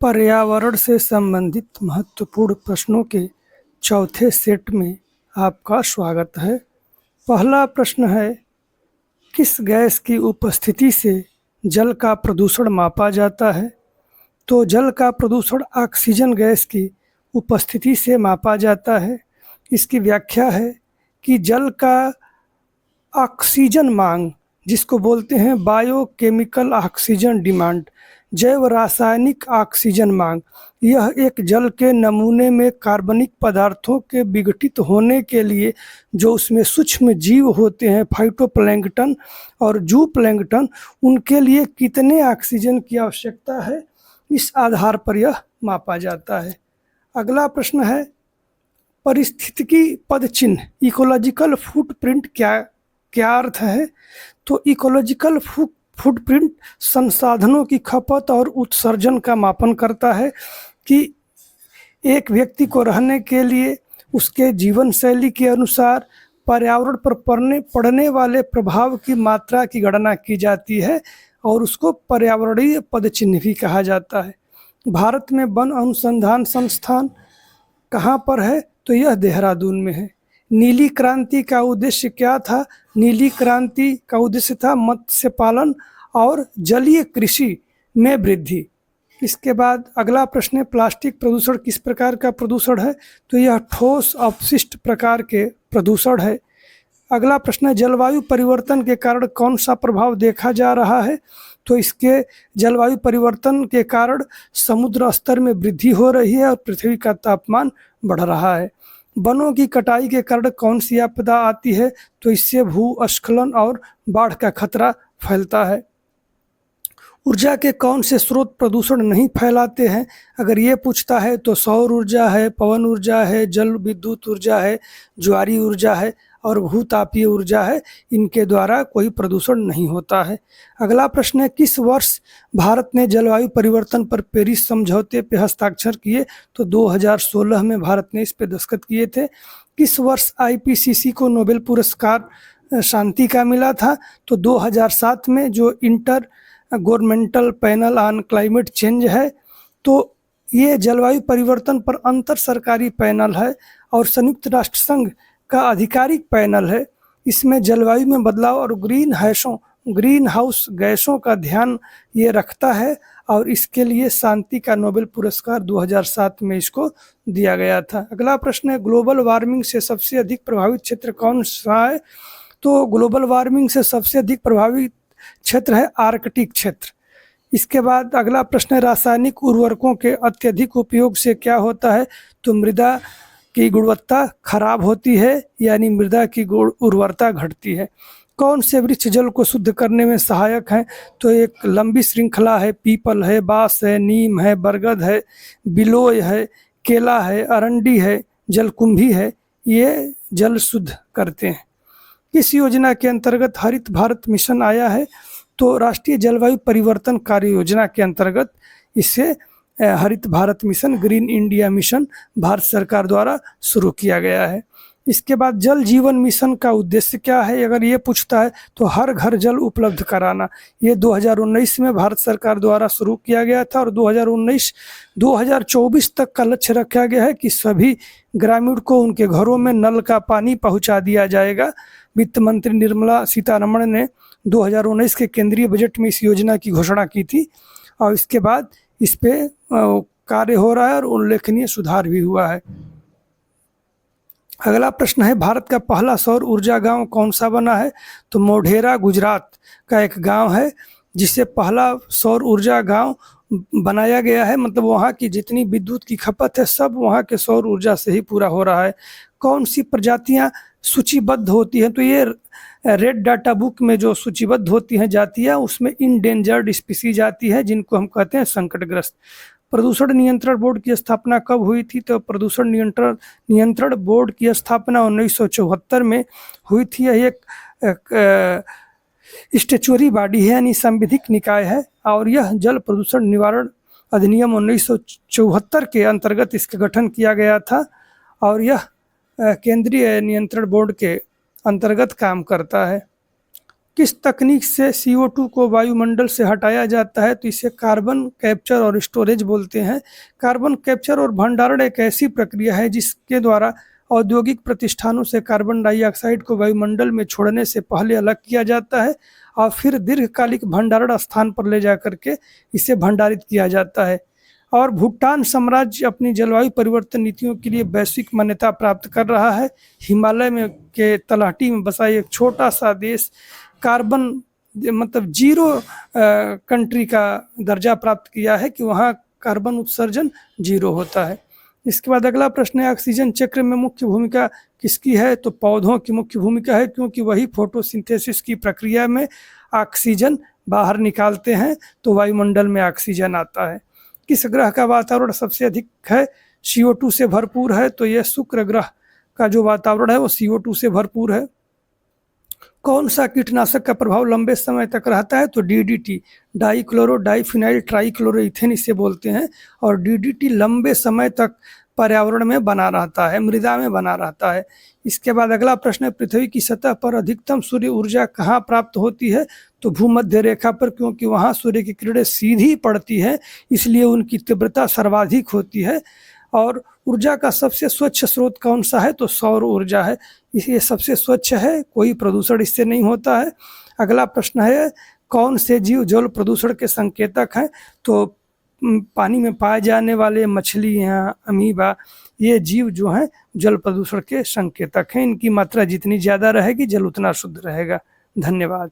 पर्यावरण से संबंधित महत्वपूर्ण प्रश्नों के चौथे सेट में आपका स्वागत है। पहला प्रश्न है, किस गैस की उपस्थिति से जल का प्रदूषण मापा जाता है? तो जल का प्रदूषण ऑक्सीजन गैस की उपस्थिति से मापा जाता है। इसकी व्याख्या है कि जल का ऑक्सीजन मांग, जिसको बोलते हैं बायोकेमिकल ऑक्सीजन डिमांड, जैव रासायनिक ऑक्सीजन मांग, यह एक जल के नमूने में कार्बनिक पदार्थों के विघटित होने के लिए जो उसमें सूक्ष्म जीव होते हैं, फाइटोप्लैंक्टन और जूप्लैंक्टन, उनके लिए कितने ऑक्सीजन की आवश्यकता है, इस आधार पर यह मापा जाता है। अगला प्रश्न है, पारिस्थितिकी पद चिन्ह इकोलॉजिकल फुटप्रिंट क्या अर्थ है? तो इकोलॉजिकल फुटप्रिंट संसाधनों की खपत और उत्सर्जन का मापन करता है कि एक व्यक्ति को रहने के लिए उसके जीवन शैली के अनुसार पर्यावरण पर पड़ने वाले प्रभाव की मात्रा की गणना की जाती है और उसको पर्यावरणीय पदचिन्ह भी कहा जाता है। भारत में वन अनुसंधान संस्थान कहाँ पर है? तो यह देहरादून में है। नीली क्रांति का उद्देश्य क्या था? नीली क्रांति का उद्देश्य था मत्स्य पालन और जलीय कृषि में वृद्धि। इसके बाद अगला प्रश्न है, प्लास्टिक प्रदूषण किस प्रकार का प्रदूषण है? तो यह ठोस अपशिष्ट प्रकार के प्रदूषण है। अगला प्रश्न है, जलवायु परिवर्तन के कारण कौन सा प्रभाव देखा जा रहा है? तो इसके जलवायु परिवर्तन के कारण समुद्र स्तर में वृद्धि हो रही है और पृथ्वी का तापमान बढ़ रहा है। वनों की कटाई के कारण कौन सी आपदा आती है? तो इससे भूस्खलन और बाढ़ का खतरा फैलता है। ऊर्जा के कौन से स्रोत प्रदूषण नहीं फैलाते हैं? अगर ये पूछता है तो सौर ऊर्जा है, पवन ऊर्जा है, जल विद्युत ऊर्जा है, ज्वारीय ऊर्जा है और भूतापीय ऊर्जा है। इनके द्वारा कोई प्रदूषण नहीं होता है। अगला प्रश्न है, किस वर्ष भारत ने जलवायु परिवर्तन पर पेरिस समझौते पर हस्ताक्षर किए? तो 2016 में भारत ने इस पर दस्तखत किए थे। किस वर्ष IPCC को नोबेल पुरस्कार शांति का मिला था? तो 2007 में, जो inter governmental panel on climate change है। तो ये जलवायु परिवर्तन पर अंतर सरकारी पैनल है और संयुक्त राष्ट्र संघ का आधिकारिक पैनल है। इसमें जलवायु में बदलाव और ग्रीन हाउस गैसों का ध्यान ये रखता है और इसके लिए शांति का नोबेल पुरस्कार 2007 में इसको दिया गया था। अगला प्रश्न है, ग्लोबल वार्मिंग से सबसे अधिक प्रभावित क्षेत्र कौन सा है? तो ग्लोबल वार्मिंग से सबसे अधिक प्रभावित क्षेत्र है आर्कटिक क्षेत्र। इसके बाद अगला प्रश्न है, रासायनिक उर्वरकों के अत्यधिक उपयोग से क्या होता है? तो मृदा की गुणवत्ता खराब होती है, यानी मृदा की उर्वरता घटती है। कौन से वृक्ष जल को शुद्ध करने में सहायक हैं? तो एक लंबी श्रृंखला है, पीपल है, बांस है, नीम है, बरगद है, बिलोय है, केला है, अरंडी है, जलकुंभी है, ये जल शुद्ध करते हैं। इस योजना के अंतर्गत हरित भारत मिशन आया है। तो राष्ट्रीय जलवायु परिवर्तन कार्य योजना के अंतर्गत इसे हरित Bharat mission, green India mission Bharat सरकार द्वारा शुरू किया गया है। इसके बाद जल जीवन मिशन का उद्देश्य क्या है? अगर ये पूछता है तो हर घर जल उपलब्ध कराना। ये 2019 में भारत सरकार द्वारा शुरू किया गया था और 2024 तक का लक्ष्य रखा गया है कि सभी ग्रामीण को उनके घरों में नल का पानी पहुंचा दिया जाएगा। वित्त मंत्री निर्मला सीतारमण ने 2019 के केंद्रीय बजट में इस योजना की घोषणा की थी और इसके बाद इस पे कार्य हो रहा है और उल्लेखनीय सुधार भी हुआ है। अगला प्रश्न है, भारत का पहला सौर ऊर्जा गांव कौन सा बना है? तो मोढेरा गुजरात का एक गांव है जिसे पहला सौर ऊर्जा गांव बनाया गया है। मतलब वहाँ की जितनी विद्युत की खपत है सब वहाँ के सौर ऊर्जा से ही पूरा हो रहा है। कौन सी प्रजातियाँ सूचीबद्ध होती हैं? तो ये रेड डाटा बुक में जो सूचीबद्ध होती हैं जातियाँ, उसमें इंडेंजर्ड स्पीसीज आती है, जिनको हम कहते हैं संकटग्रस्त। प्रदूषण नियंत्रण बोर्ड की स्थापना कब हुई थी? तो प्रदूषण नियंत्रण बोर्ड की स्थापना 1974 में हुई थी। यह एक स्टैच्यूटरी बॉडी है, यानी संविधिक निकाय है और यह जल प्रदूषण निवारण अधिनियम 1974 के अंतर्गत इसका गठन किया गया था और यह केंद्रीय नियंत्रण बोर्ड के अंतर्गत काम करता है। किस तकनीक से CO2 को वायुमंडल से हटाया जाता है? तो इसे कार्बन कैप्चर और स्टोरेज बोलते हैं। कार्बन कैप्चर और भंडारण एक ऐसी प्रक्रिया है जिसके द्वारा औद्योगिक प्रतिष्ठानों से कार्बन डाइऑक्साइड को वायुमंडल में छोड़ने से पहले अलग किया जाता है और फिर दीर्घकालिक भंडारण स्थान पर ले जाकर के इसे भंडारित किया जाता है। और भूटान साम्राज्य अपनी जलवायु परिवर्तन नीतियों के लिए वैश्विक मान्यता प्राप्त कर रहा है। हिमालय में के तलहटी में बसा एक छोटा सा देश कार्बन मतलब जीरो कंट्री का दर्जा प्राप्त किया है कि वहाँ कार्बन उत्सर्जन जीरो होता है। इसके बाद अगला प्रश्न है, ऑक्सीजन चक्र में मुख्य भूमिका किसकी है? तो पौधों की मुख्य भूमिका है, क्योंकि वही फोटोसिंथेसिस की प्रक्रिया में ऑक्सीजन बाहर निकालते हैं तो वायुमंडल में ऑक्सीजन आता है। किस ग्रह का वातावरण सबसे अधिक है? CO2 से भरपूर है, तो यह शुक्र ग्रह का जो वातावरण है वो CO2 से भरपूर है। कौन सा कीटनाशक का प्रभाव लंबे समय तक रहता है? तो DDT, डाइक्लोरो डाइफिनाइल ट्राइक्लोरोइथेन इसे बोलते हैं। और DDT लंबे समय तक पर्यावरण में बना रहता है, मृदा में बना रहता है। इसके बाद अगला प्रश्न है, पृथ्वी की सतह पर अधिकतम सूर्य ऊर्जा कहाँ प्राप्त होती है? तो भूमध्य रेखा पर, क्योंकि वहाँ सूर्य की किरणें सीधी पड़ती है, इसलिए उनकी तीव्रता सर्वाधिक होती है। और ऊर्जा का सबसे स्वच्छ स्रोत कौन सा है? तो सौर ऊर्जा है, ये सबसे स्वच्छ है, कोई प्रदूषण इससे नहीं होता है। अगला प्रश्न है, कौन से जीव जल प्रदूषण के संकेतक हैं? तो पानी में पाए जाने वाले मछलियाँ, अमीबा, ये जीव जो हैं जल प्रदूषण के संकेतक हैं। इनकी मात्रा जितनी ज़्यादा रहेगी जल उतना शुद्ध रहेगा। धन्यवाद।